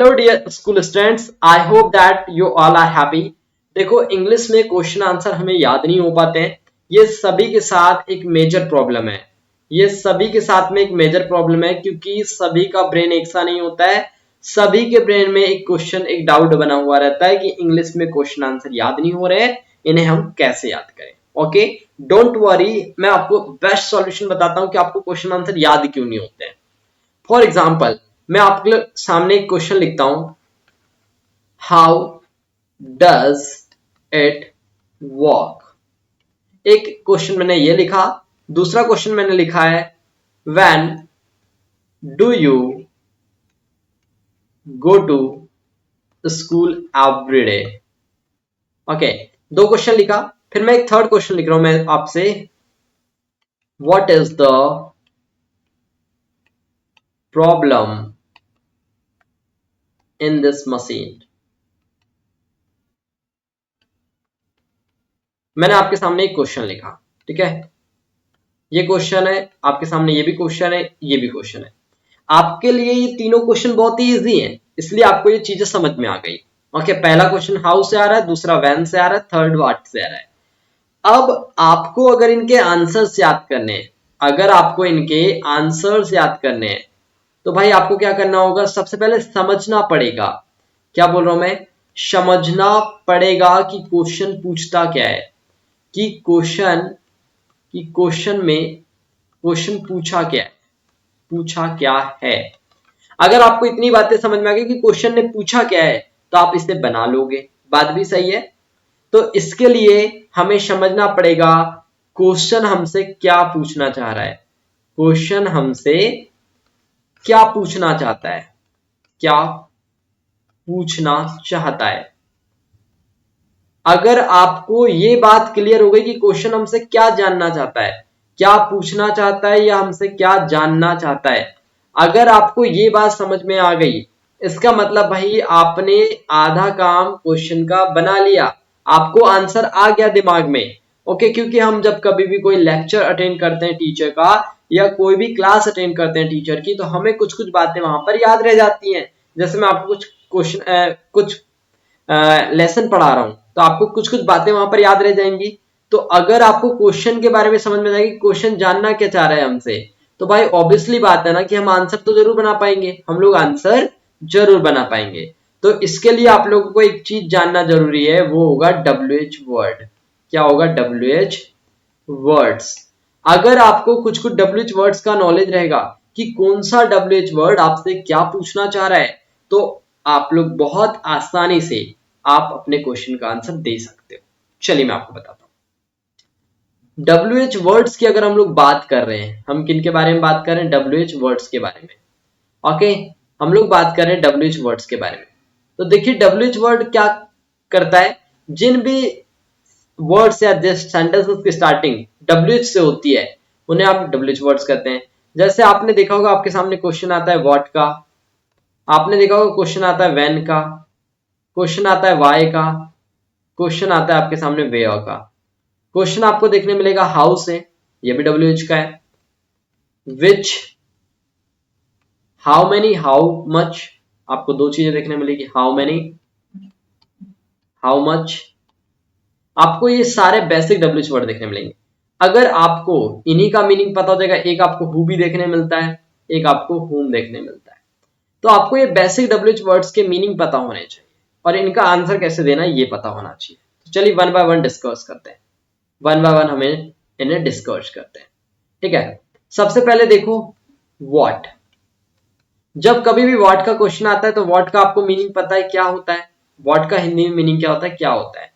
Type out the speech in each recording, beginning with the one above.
Hello dear school students, I hope that you all are happy. देखो, English में question answer हमें याद नहीं हो पाते हैं। ये सभी के साथ एक मेजर प्रॉब्लम है। ये सभी के साथ में एक मेजर प्रॉब्लम है क्योंकि सभी का ब्रेन एक सा नहीं होता है। सभी के ब्रेन में एक क्वेश्चन, एक डाउट बना हुआ रहता है कि इंग्लिश में क्वेश्चन आंसर याद नहीं हो रहे हैं, इन्हें हम कैसे याद करें। ओके, डोंट वरी, मैं आपको बेस्ट सॉल्यूशन बताता हूं कि आपको क्वेश्चन आंसर याद क्यों नहीं होते हैं। फॉर एग्जाम्पल, मैं आपके सामने एक क्वेश्चन लिखता हूं, हाउ डज इट वॉक। एक क्वेश्चन मैंने ये लिखा, दूसरा क्वेश्चन मैंने लिखा है when do you go to school every day. Okay, दो क्वेश्चन लिखा। फिर मैं एक थर्ड क्वेश्चन लिख रहा हूं मैं आपसे, what is the problem in this machine. मैंने आपके सामने एक क्वेश्चन लिखा, ठीक है। ये क्वेश्चन है आपके सामने, ये भी क्वेश्चन है, ये भी क्वेश्चन है। आपके लिए ये तीनों क्वेश्चन बहुत ही इजी हैं, इसलिए आपको ये चीजें समझ में आ गई। ओके, पहला क्वेश्चन हाउ से आ रहा है, दूसरा व्हेन से आ रहा है, थर्ड व्हाट से आ रहा है। अब आपको अगर इनके आंसर्स याद करने हैं, अगर आपको इनके आंसर्स याद करने हैं, तो भाई आपको क्या करना होगा, सबसे पहले समझना पड़ेगा। क्या बोल रहा हूं मैं, समझना पड़ेगा कि क्वेश्चन पूछता क्या है, कि क्वेश्चन में क्वेश्चन पूछा क्या है, पूछा क्या है। अगर आपको इतनी बातें समझ में आ गई कि क्वेश्चन ने पूछा क्या है, तो आप इसे बना लोगे, बात भी सही है। तो इसके लिए हमें समझना पड़ेगा क्वेश्चन हमसे क्या पूछना चाह रहा है, क्वेश्चन हमसे क्या पूछना चाहता है, क्या पूछना चाहता है। अगर आपको ये बात क्लियर हो गई कि क्वेश्चन हमसे क्या जानना चाहता है, क्या पूछना चाहता है या हमसे क्या जानना चाहता है, अगर आपको ये बात समझ में आ गई, इसका मतलब भाई आपने आधा काम क्वेश्चन का बना लिया, आपको आंसर आ गया दिमाग में। ओके, क्योंकि हम जब कभी भी कोई लेक्चर अटेंड करते हैं टीचर का, या कोई भी क्लास अटेंड करते हैं टीचर की, तो हमें कुछ कुछ बातें वहां पर याद रह जाती हैं। जैसे मैं आपको कुछ क्वेश्चन कुछ लेसन पढ़ा रहा हूं, तो आपको कुछ कुछ बातें वहां पर याद रह जाएंगी। तो अगर आपको क्वेश्चन के बारे में समझ में आएगी, क्वेश्चन जानना क्या चाह रहा है हमसे, तो भाई ऑब्वियसली बात है ना कि हम आंसर तो जरूर बना पाएंगे, हम लोग आंसर जरूर बना पाएंगे। तो इसके लिए आप लोगों को एक चीज जानना जरूरी है, वो होगा WH वर्ड। क्या होगा, WH वर्ड्स। अगर आपको कुछ कुछ WH वर्ड्स का नॉलेज रहेगा कि कौन सा WH वर्ड आपसे क्या पूछना चाह रहा है, तो आप लोग बहुत आसानी से आप अपने क्वेश्चन का आंसर दे सकते हो। चलिए मैं आपको बताता हूं WH वर्ड्स की। अगर हम लोग बात कर रहे हैं, हम किन के बारे में बात कर रहे हैं, WH वर्ड्स के बारे में। ओके, हम लोग बात कर रहे हैं WH वर्ड्स के बारे में। तो देखिए WH वर्ड क्या करता है, जिन भी वर्ड्स या सेंटेंसेस की स्टार्टिंग WH से होती है, उन्हें आप WH वर्ड्स कहते हैं। जैसे आपने देखा होगा, आपके सामने क्वेश्चन आता है व्हाट का, आपने देखा होगा क्वेश्चन आता है व्हेन का, क्वेश्चन आता है वाई का, क्वेश्चन आता है आपके सामने वेयर का, क्वेश्चन आपको देखने मिलेगा हाउ से, ये भी WH का है। विच, हाउ मेनी, हाउ मच, आपको दो चीजें देखने मिलेगी, हाउ मेनी, हाउ मच। आपको ये सारे बेसिक WH वर्ड देखने मिलेंगे। अगर आपको इन्हीं का मीनिंग पता हो जाएगा, एक आपको हु भी देखने मिलता है, एक आपको हुम देखने मिलता है, तो आपको ये बेसिक WH वर्ड्स के मीनिंग पता होने चाहिए और इनका आंसर कैसे देना है ये पता होना चाहिए। तो चलिए वन बाय वन डिस्कस करते हैं, वन बाय वन हमें इन्हें डिस्कस करते हैं, ठीक है। सबसे पहले देखो व्हाट। जब कभी भी व्हाट का क्वेश्चन आता है, तो व्हाट का आपको मीनिंग पता है क्या होता है, व्हाट का हिंदी में मीनिंग क्या होता है, क्या होता है।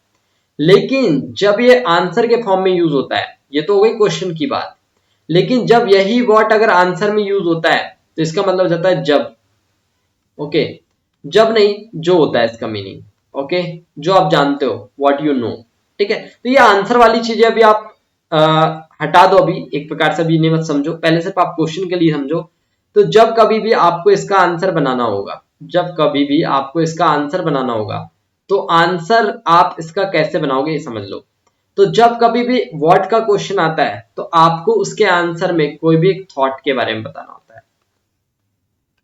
लेकिन जब ये आंसर के फॉर्म में यूज होता है, ये तो हो गई क्वेश्चन की बात, लेकिन जब यही व्हाट अगर आंसर में यूज होता है, तो इसका मतलब हो जाता है जब। ओके, जब नहीं, जो होता है इसका मीनिंग। ओके, जो आप जानते हो, व्हाट यू नो, ठीक है। तो ये आंसर वाली चीजें अभी आप हटा दो, अभी एक प्रकार से अभी नहीं मत समझो, पहले सिर्फ आप क्वेश्चन के लिए समझो। तो जब कभी भी आपको इसका आंसर बनाना होगा, जब कभी भी आपको इसका आंसर बनाना होगा, तो आंसर आप इसका कैसे बनाओगे ये समझ लो। तो जब कभी भी व्हाट का क्वेश्चन आता है, तो आपको उसके आंसर में कोई भी एक थॉट के बारे में बताना होता है।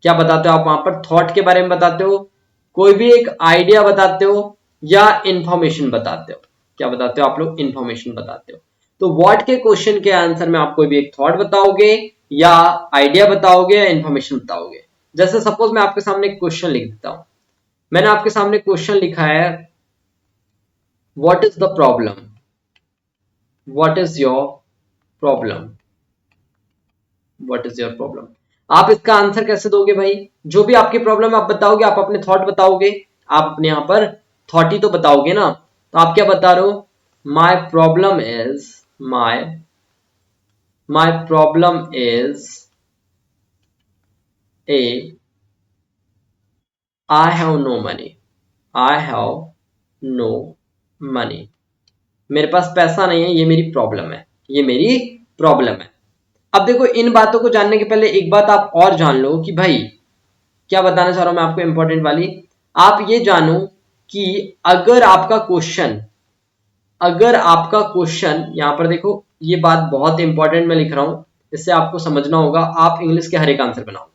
क्या बताते हो आप वहां पर, थॉट के बारे में बताते हो, कोई भी एक आइडिया बताते हो या इंफॉर्मेशन बताते हो। क्या बताते हो आप लोग? इंफॉर्मेशन बताते हो। तो व्हाट के क्वेश्चन के आंसर में आप कोई भी एक थॉट बताओगे या आइडिया बताओगे या इंफॉर्मेशन बताओगे। जैसे सपोज मैं आपके सामने एक क्वेश्चन लिख देता हूं। मैंने आपके सामने क्वेश्चन लिखा है, what is the problem, what is your problem, what is your problem. आप इसका आंसर कैसे दोगे भाई? जो भी आपकी प्रॉब्लम आप बताओगे, आप अपने थॉट बताओगे, आप अपने यहां पर थॉट ही तो बताओगे ना। तो आप क्या बता रहे हो? My problem is, my problem is a, I have no money, I have no money. मेरे पास पैसा नहीं है, ये मेरी प्रॉब्लम है, ये मेरी प्रॉब्लम है। अब देखो, इन बातों को जानने के पहले एक बात आप और जान लो कि भाई क्या बताना चाह रहा हूं मैं आपको, इंपॉर्टेंट वाली। आप ये जानो कि अगर आपका क्वेश्चन, यहां पर देखो, ये बात बहुत इंपॉर्टेंट मैं लिख रहा हूं, इससे आपको समझना होगा, आप इंग्लिश के हर एक आंसर बनाओगे।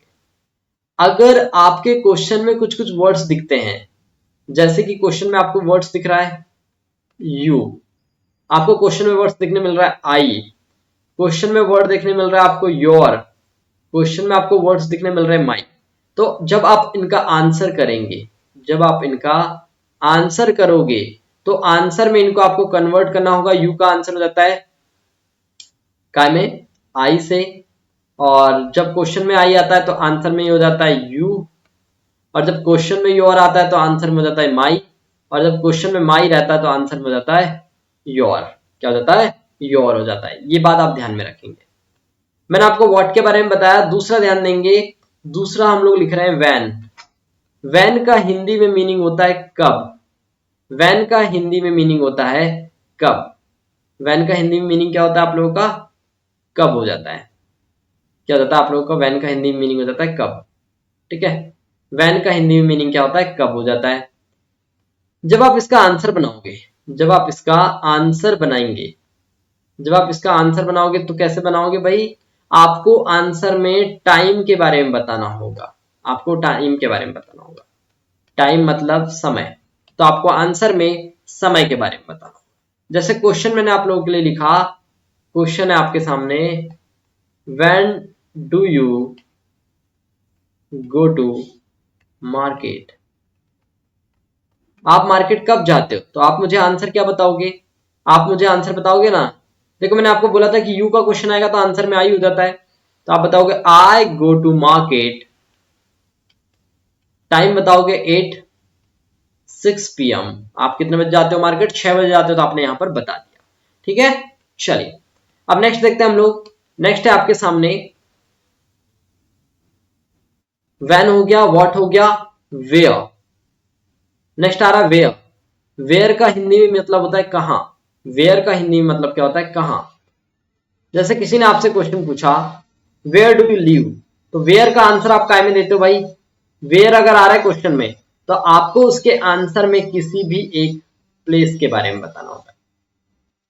अगर आपके क्वेश्चन में कुछ कुछ वर्ड्स दिखते हैं, जैसे कि क्वेश्चन में आपको वर्ड्स दिख रहा है यू, आपको क्वेश्चन में वर्ड्स दिखने मिल रहा है आई, क्वेश्चन में वर्ड देखने मिल रहा है आपको योर, क्वेश्चन में आपको वर्ड्स दिखने मिल रहे हैं माई। तो जब आप इनका आंसर करेंगे, जब आप इनका आंसर करोगे, तो आंसर में इनको आपको कन्वर्ट करना होगा। यू का आंसर हो जाता है काय में, आई से, और जब क्वेश्चन में आई आता है तो आंसर में हो जाता है यू, और जब क्वेश्चन में योर आता है तो आंसर में हो जाता है माई, और जब क्वेश्चन में माई रहता है तो आंसर में हो जाता है योर। क्या हो जाता है? योर हो जाता है। ये बात आप ध्यान में रखेंगे। मैंने आपको व्हाट के बारे में बताया। दूसरा ध्यान देंगे, दूसरा हम लोग लिख रहे हैं वैन। वैन का हिंदी में मीनिंग होता है कब। वैन का हिंदी में मीनिंग होता है कब। वैन का हिंदी में मीनिंग क्या होता है आप लोगों का? कब हो जाता है। क्या होता है आप लोगों का? वैन का हिंदी में मीनिंग हो जाता है कब। ठीक है, वैन का हिंदी में मीनिंग क्या होता है? कब हो जाता है। जब आप इसका आंसर बनाओगे, जब आप इसका आंसर बनाएंगे, जब आप इसका आंसर बनाओगे तो कैसे बनाओगे भाई? आपको आंसर में टाइम के बारे में बताना होगा। आपको टाइम के बारे में बताना होगा। टाइम मतलब समय, तो आपको आंसर में समय के बारे में बताना होगा। जैसे क्वेश्चन मैंने आप लोगों के लिए लिखा, क्वेश्चन है आपके सामने, when do you go to market. आप मार्केट कब जाते हो? तो आप मुझे आंसर क्या बताओगे? आप मुझे आंसर बताओगे ना। देखो, मैंने आपको बोला था कि यू का क्वेश्चन आएगा तो आंसर में आई हो जाता है, तो आप बताओगे आई गो टू मार्केट। टाइम बताओगे 6 PM। आप कितने बजे जाते हो मार्केट? 6 बजे जाते हो, तो आपने यहां पर बता दिया। ठीक है, चलिए अब नेक्स्ट देखते हैं हम लोग। नेक्स्ट है आपके सामने, वैन हो गया, व्हाट हो गया, वेयर। नेक्स्ट आ रहा है वेयर। वेयर का हिंदी में मतलब होता है कहां। वेयर का हिंदी में मतलब क्या होता है? कहां। जैसे किसी ने आपसे क्वेश्चन पूछा, वेयर डू यू लिव, तो वेयर का आंसर आप काय में देते हो भाई? वेयर अगर आ रहा है क्वेश्चन में, तो आपको उसके आंसर में किसी भी एक प्लेस के बारे में बताना होता है।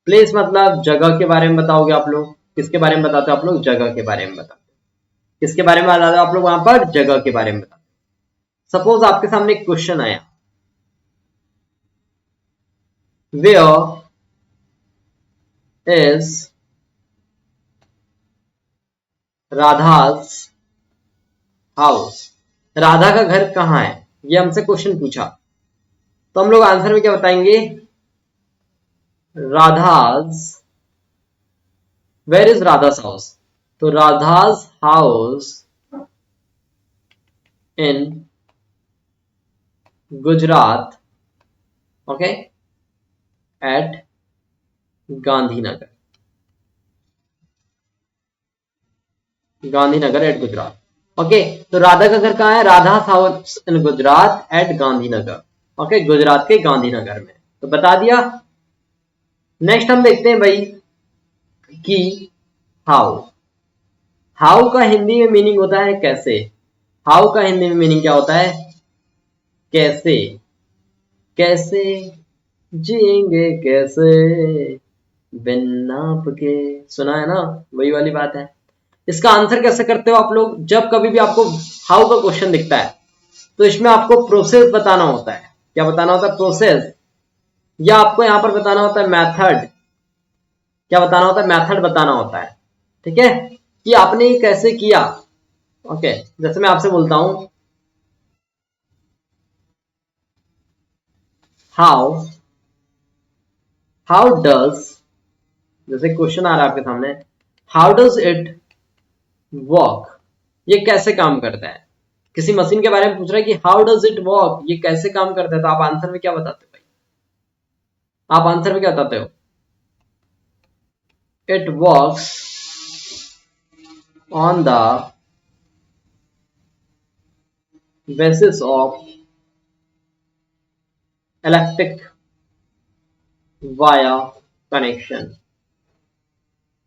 प्लेस मतलब जगह के बारे में बताओगे आप लोग। किसके बारे में बताते हो आप लोग? जगह के बारे में बताते हो। किसके बारे में बताते हो आप लोग? वहां पर जगह के बारे में बताते हो। सपोज आपके सामने एक क्वेश्चन आया, where is Radha's house. Radha का घर कहाँ है, ये हमसे क्वेश्चन पूछा, तो हम लोग आंसर में क्या बताएंगे? Radha's, where is Radha's house, तो Radha's house in Gujarat, okay, at Gandhinagar. Gandhinagar at Gujarat, okay. तो राधा का घर कहाँ है? Radha house in Gujarat at Gandhinagar, okay, Gujarat के गांधीनगर में। तो बता दिया। नेक्स्ट हम देखते हैं भाई कि हाउ। हाउ का हिंदी में मीनिंग होता है कैसे। हाउ का हिंदी में मीनिंग क्या होता है? कैसे। कैसे जिएंगे कैसे बिन आपके, सुना है ना, वही वाली बात है। इसका आंसर कैसे करते हो आप लोग? जब कभी भी आपको हाउ का क्वेश्चन दिखता है, तो इसमें आपको प्रोसेस बताना होता है। क्या बताना होता है? प्रोसेस। या आपको यहां पर बताना होता है मेथड। क्या बताना होता है? मेथड बताना होता है। ठीक है, कि आपने ये कैसे किया। ओके, जैसे मैं आपसे बोलता हूं हाउ हाउ डज, जैसे क्वेश्चन आ रहा है आपके सामने, हाउ डज इट वर्क, ये कैसे काम करता है। किसी मशीन के बारे में पूछ रहा है कि हाउ डज इट वर्क, ये कैसे काम करता है, तो आप आंसर में क्या बताते हो भाई? आप आंसर में क्या बताते हो? It works on the basis of electric wire connection.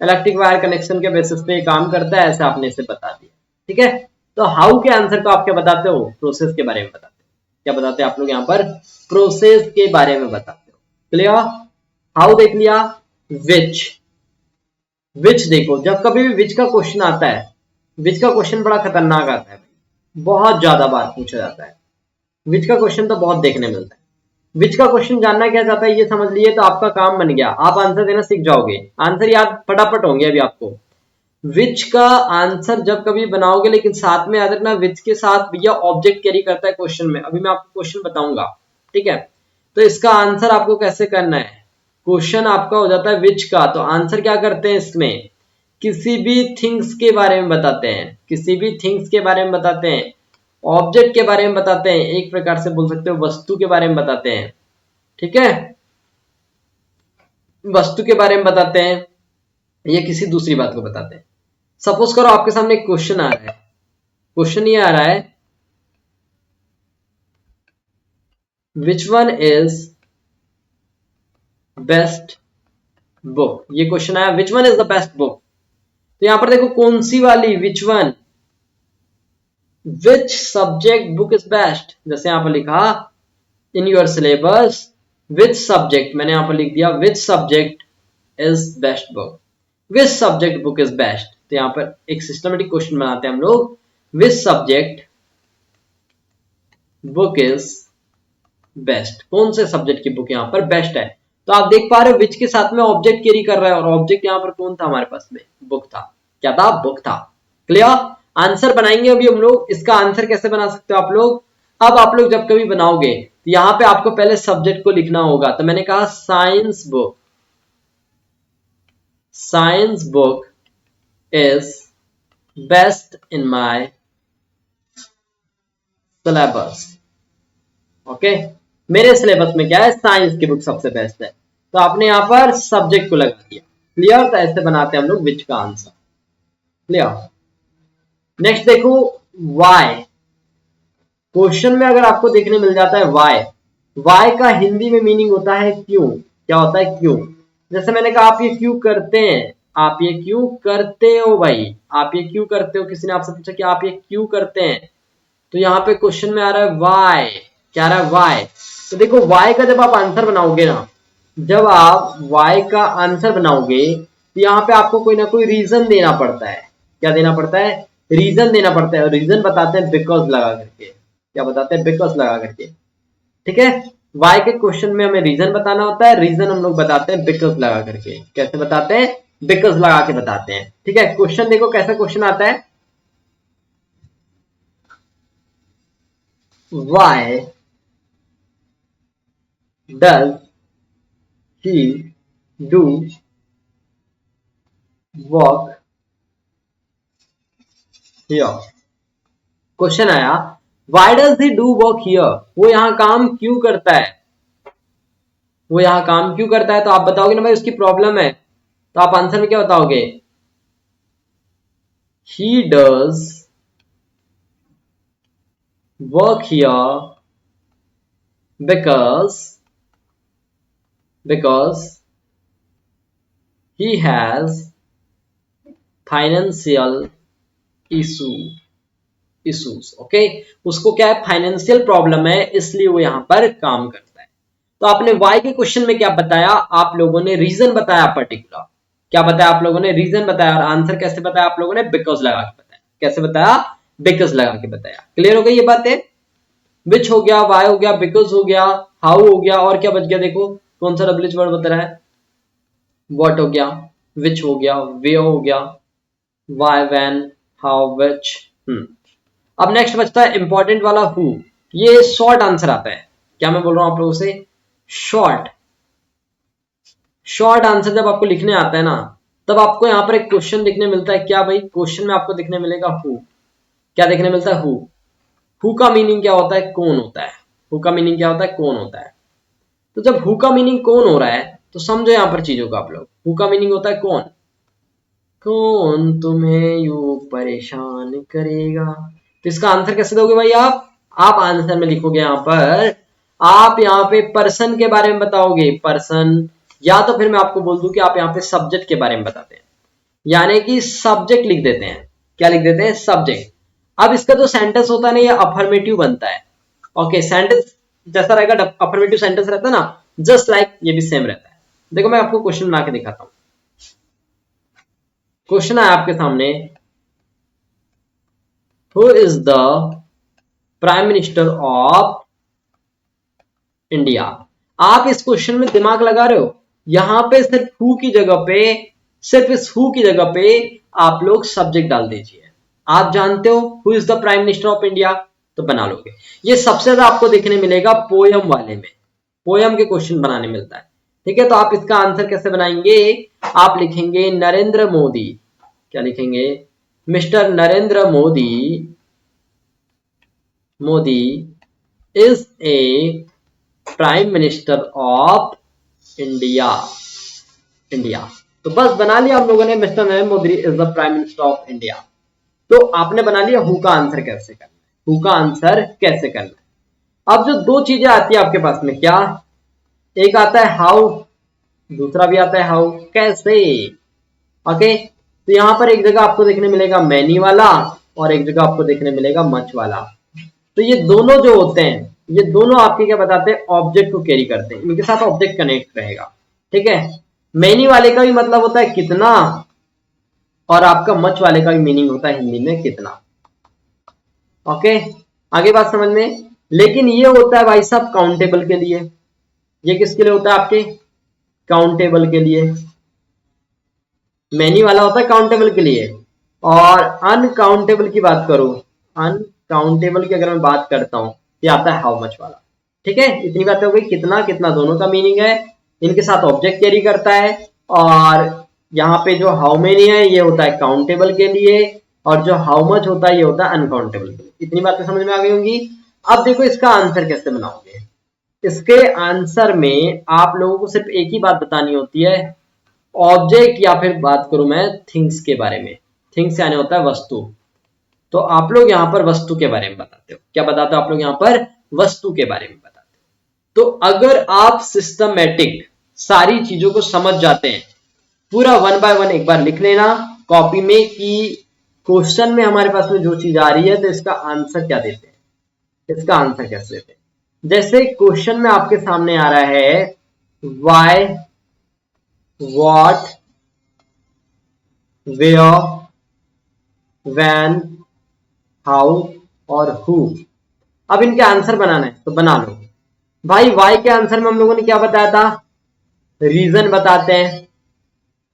Electric wire connection के बेसिस पे काम करता है, ऐसे आपने इसे बता दिया। ठीक है, तो हाउ के आंसर को आप क्या बताते हो? प्रोसेस के बारे में बताते हो। क्या बताते हैं आप लोग यहाँ पर? प्रोसेस के बारे में बताते हो। क्लियर? हाउ देख लिया। विच, विच देखो, जब कभी भी विच का क्वेश्चन आता है, विच का क्वेश्चन बड़ा खतरनाक आता है, बहुत ज्यादा बार पूछा जाता है। विच का क्वेश्चन तो बहुत देखने मिलता है। विच का क्वेश्चन जानना क्या चाहता है ये समझ लिए तो आपका काम बन गया, आप आंसर देना सीख जाओगे, आंसर याद फटाफट होंगे अभी आपको। विच का आंसर जब कभी बनाओगे, लेकिन साथ में याद रखना विच के साथ भैया ऑब्जेक्ट कैरी करता है क्वेश्चन में, अभी मैं आपको क्वेश्चन बताऊंगा। ठीक है, तो इसका आंसर आपको कैसे करना है। क्वेश्चन आपका हो जाता है विच का, तो आंसर क्या करते हैं इसमें? किसी भी थिंग्स के बारे में बताते हैं, किसी भी थिंग्स के बारे में बताते हैं, ऑब्जेक्ट के बारे में बताते हैं, एक प्रकार से बोल सकते हो वस्तु के बारे में बताते हैं। ठीक है, वस्तु के बारे में बताते हैं या किसी दूसरी बात को बताते हैं। सपोज करो आपके सामने एक क्वेश्चन आ रहा है, क्वेश्चन ये आ रहा है which one is best book, ये क्वेश्चन आया which one is the best book. तो यहां पर देखो कौन सी वाली, which one, which subject book is best, जैसे यहां पर लिखा in your syllabus which subject, मैंने यहां पर लिख दिया which subject is best book, which subject book is best. तो यहां पर एक सिस्टमेटिक क्वेश्चन बनाते हैं हम लोग, which subject book is best, कौन से सब्जेक्ट की बुक यहां पर बेस्ट है। तो आप देख पा रहे हो विच के साथ में ऑब्जेक्ट कैरी कर रहा है, और ऑब्जेक्ट यहां पर कौन था हमारे पास में? बुक था। क्या था? बुक था। क्लियर? आंसर बनाएंगे अभी हम लोग। इसका आंसर कैसे बना सकते हो आप लोग? अब आप लोग जब कभी बनाओगे तो यहां पे आपको पहले सब्जेक्ट को लिखना होगा, तो मैंने कहा science book, science book is best in my syllabus. Okay, मेरे सिलेबस में क्या है? साइंस की बुक सबसे बेस्ट है, तो आपने यहां पर सब्जेक्ट को लगा दिया। क्लियर? तो ऐसे बनाते हैं हम लोग विच का आंसर। क्लियर? नेक्स्ट देखो वाई। क्वेश्चन में अगर आपको देखने मिल जाता है वाई, वाई का हिंदी में मीनिंग होता है क्यों। क्या होता है? क्यों। जैसे मैंने कहा आप ये क्यों करते हैं, आप ये क्यों करते हो भाई, आप ये क्यों करते हो, किसी ने आपसे पूछा कि आप ये क्यों करते हैं, तो यहाँ पे क्वेश्चन में आ रहा है वाई। क्या आ रहा है? वाई। तो देखो वाई का जब आप आंसर बनाओगे ना, जब आप वाई का आंसर बनाओगे तो यहाँ पे आपको कोई ना कोई रीजन देना पड़ता है। क्या देना पड़ता है? रीजन देना पड़ता है, और रीजन बताते हैं बिकॉज लगा करके। क्या बताते हैं? बिकॉज लगा करके। ठीक है, वाई के क्वेश्चन में हमें रीजन बताना होता है, रीजन हम लोग बताते हैं बिकॉज लगा करके। कैसे बताते हैं? बिकॉज लगा के बताते हैं। ठीक है, क्वेश्चन देखो कैसा क्वेश्चन आता है, why does he do work here. Question आया why does he do work here, वो यहां काम क्यों करता है, वो यहां काम क्यों करता है। तो आप बताओगे ना भाई उसकी प्रॉब्लम है, तो आप आंसर में क्या बताओगे? He does work here because he has financial issue issues. Okay, उसको क्या है? फाइनेंशियल प्रॉब्लम है, इसलिए वो यहां पर काम करता है। तो आपने वाई के क्वेश्चन में क्या बताया? आप लोगों ने रीजन बताया पर्टिकुलर। क्या बताया आप लोगों ने? रीजन बताया। और आंसर कैसे बताया आप लोगों ने? बिकॉज लगा के बताया। कैसे बताया? बिकॉज लगा के बताया। क्लियर हो गई ये बातें? विच हो गया, वाई हो गया, बिकॉज हो गया, हाउ हो गया, और क्या बच गया देखो, कौन सा डब्ल्यूएच वर्ड बता रहा है, व्हाट हो गया, विच हो गया, वे हो गया, वाई, व्हेन, हाउ, विच। अब नेक्स्ट बचता है इंपॉर्टेंट वाला हु। ये शॉर्ट आंसर आता है, क्या मैं बोल रहा हूं आप लोगों से, शॉर्ट। शॉर्ट आंसर जब आपको लिखने आता है ना, तब आपको यहां पर एक क्वेश्चन दिखने मिलता है, क्या भाई, क्वेश्चन में आपको दिखने मिलेगा हु। क्या देखने मिलता है, हु का मीनिंग क्या होता है, कौन होता है। हु का मीनिंग क्या होता है, कौन होता है। तो जब हु का मीनिंग कौन हो रहा है, तो समझो यहां पर चीजों को आप लोग, हु का मीनिंग होता है कौन, कौन तुम्हें यूं परेशान करेगा। तो इसका आंसर कैसे दोगे भाई आप आंसर में लिखोगे यहां पर, आप यहाँ पे पर्सन के बारे में बताओगे, पर्सन, या तो फिर मैं आपको बोल दूं कि आप यहाँ पे सब्जेक्ट के बारे में बताते हैं, यानी कि सब्जेक्ट लिख देते हैं। क्या लिख देते हैं, सब्जेक्ट। अब इसका जो सेंटेंस होता है ना, ये अफर्मेटिव बनता है। ओके, सेंटेंस जैसा रहेगा, अफर्मेटिव सेंटेंस रहता है ना, जस्ट लाइक ये भी सेम रहता है। देखो मैं आपको क्वेश्चन बना के दिखाता हूं। क्वेश्चन है आपके सामने, who is the prime minister of India. आप इस क्वेश्चन में दिमाग लगा रहे हो, यहां पे सिर्फ हु की जगह पे, सिर्फ इस हु की जगह पे आप लोग सब्जेक्ट डाल दीजिए। आप जानते हो who is the prime minister of India, तो बना लोगे। ये सबसे ज्यादा आपको देखने मिलेगा पोयम वाले में, पोयम के क्वेश्चन बनाने मिलता है। ठीक है, तो आप इसका आंसर कैसे बनाएंगे, आप लिखेंगे नरेंद्र मोदी। क्या लिखेंगे, mister Narendra Modi, Modi is a prime minister of India, India. तो बस बना लिया आप लोगों ने, mister Narendra Modi is the prime minister of India. तो आपने बना लिया हु का आंसर कैसे करना है, हु का आंसर कैसे करना है। अब जो दो चीजें आती है आपके पास में, क्या, एक आता है हाउ, दूसरा भी आता है हाउ, कैसे। ओके, तो यहां पर एक जगह आपको देखने मिलेगा मैनी वाला, और एक जगह आपको देखने मिलेगा मच वाला। तो ये दोनों जो होते हैं, ये दोनों आपके क्या बताते हैं, ऑब्जेक्ट को कैरी करते हैं, इनके साथ ऑब्जेक्ट कनेक्ट रहेगा। ठीक है, मैनी वाले का भी मतलब होता है कितना, और आपका मच वाले का भी मीनिंग होता है हिंदी में कितना। ओके, आगे बात समझ में। लेकिन ये होता है भाई साहब काउंटेबल के लिए, ये किसके लिए होता है, आपके काउंटेबल के लिए। मैनी वाला होता है काउंटेबल के लिए, और अनकाउंटेबल की बात करूं, अनकाउंटेबल की अगर मैं बात करता हूं, ये आता है हाउ मच वाला। ठीक है, इतनी बातें हो गई, कितना कितना दोनों का मीनिंग है, इनके साथ ऑब्जेक्ट कैरी करता है। और यहाँ पे जो हाउ मेनी है ये होता है काउंटेबल के लिए, और जो हाउ मच होता है ये होता है अनकाउंटेबल के लिए। इतनी बातें समझ में आ गई होंगी। अब देखो इसका आंसर कैसे बनाओगे। इसके आंसर में आप लोगों को सिर्फ एक ही बात बतानी होती है, ऑब्जेक्ट, या फिर बात करूं मैं थिंग्स के बारे में। थिंग्स यानी होता है वस्तु। तो आप लोग यहाँ पर वस्तु के बारे में बताते हो, क्या बताते हो आप लोग यहाँ पर, वस्तु के बारे में बताते हो। तो अगर आप सिस्टमेटिक सारी चीजों को समझ जाते हैं, पूरा वन बाय वन एक बार लिख लेना कॉपी में कि क्वेश्चन में हमारे पास में जो चीज आ रही है, तो इसका आंसर क्या देते हैं, इसका आंसर कैसे देते हैं। जैसे क्वेश्चन में आपके सामने आ रहा है why, what, where, when, how और हु। अब इनके आंसर बनाना है तो बना लो भाई। वाई के आंसर में हम लोगों ने क्या बताया था, रीजन बताते हैं।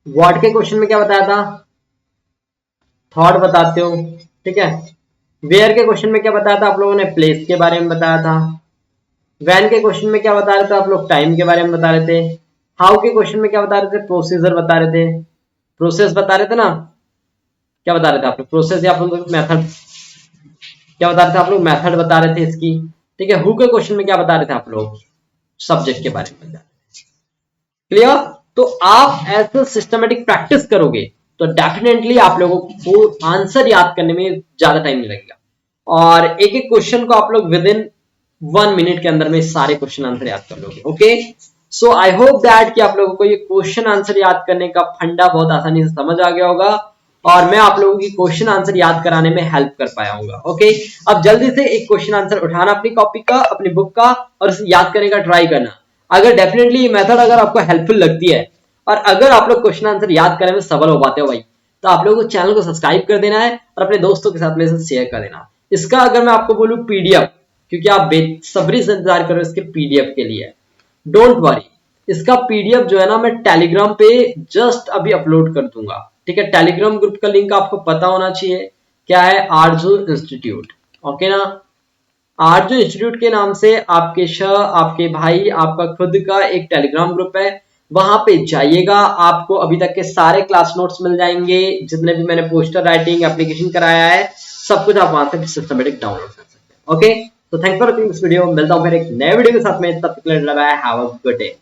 व्हाट के क्वेश्चन में क्या बताया था, थॉट बताते हो। ठीक है, वेयर के क्वेश्चन में क्या बताया था आप लोगों ने, प्लेस के बारे में बताया था। व्हेन के क्वेश्चन में क्या बता रहे थे आप लोग, टाइम के बारे में बता रहे थे। हाउ के क्वेश्चन में क्या बता रहे थे, प्रोसीजर बता रहे थे, प्रोसेस बता रहे थे ना। क्या बता रहे थे आप लोग, प्रोसेस या आप लोग मेथड, क्या बता रहे थे आप लोग, मेथड बता रहे थे इसकी। ठीक है, हु के क्वेश्चन में क्या बता रहे थे आप लोग, सब्जेक्ट के बारे में बता रहे थे। क्लियर। तो आप ऐसे सिस्टमेटिक प्रैक्टिस करोगे तो डेफिनेटली आप लोगों को आंसर याद करने में ज्यादा टाइम नहीं लगेगा, और एक एक क्वेश्चन को आप लोग विद इन 1 मिनट के अंदर में सारे क्वेश्चन आंसर याद कर लोगे। Okay, so I hope that कि आप लोगों को ये क्वेश्चन आंसर याद करने का फंडा बहुत आसानी से समझ आ गया होगा, और मैं आप लोगों की क्वेश्चन आंसर याद कराने में हेल्प कर पाया हूँ। ओके, अब जल्दी से एक क्वेश्चन आंसर उठाना अपनी कॉपी का, अपनी बुक का, और इसे याद करने का ट्राई करना। अगर डेफिनेटली ये मेथड अगर आपको हेल्पफुल लगती है, और अगर आप लोग क्वेश्चन आंसर याद करने में सफल हो पाते हो भाई, तो आप लोगों को चैनल को सब्सक्राइब कर देना है, और अपने दोस्तों के साथ में शेयर कर देना। इसका अगर मैं आपको बोलूं पीडीएफ, क्योंकि आप बेसब्री से इंतजार कर रहे हो इसके पीडीएफ के लिए। डोंट वरी, इसका पीडीएफ जो है ना मैं टेलीग्राम पे जस्ट अभी अपलोड कर दूंगा, ठीक है। टेलीग्राम ग्रुप का लिंक आपको पता होना चाहिए, क्या है, आरजू इंस्टीट्यूट, ओके ना। आरजू इंस्टीट्यूट के नाम से आपके आपके भाई, आपका खुद का एक टेलीग्राम ग्रुप है, वहां पे जाइएगा, आपको अभी तक के सारे क्लास नोट्स मिल जाएंगे, जितने भी मैंने पोस्टर राइटिंग एप्लीकेशन कराया है, सब कुछ आप वहां से सिस्टमेटिक डाउनलोड कर सकते हैं। ओके, तो thanks for watching this video, मिलता हूं फिर एक नए वीडियो के साथ में, तब तक के लिए bye, have a good day.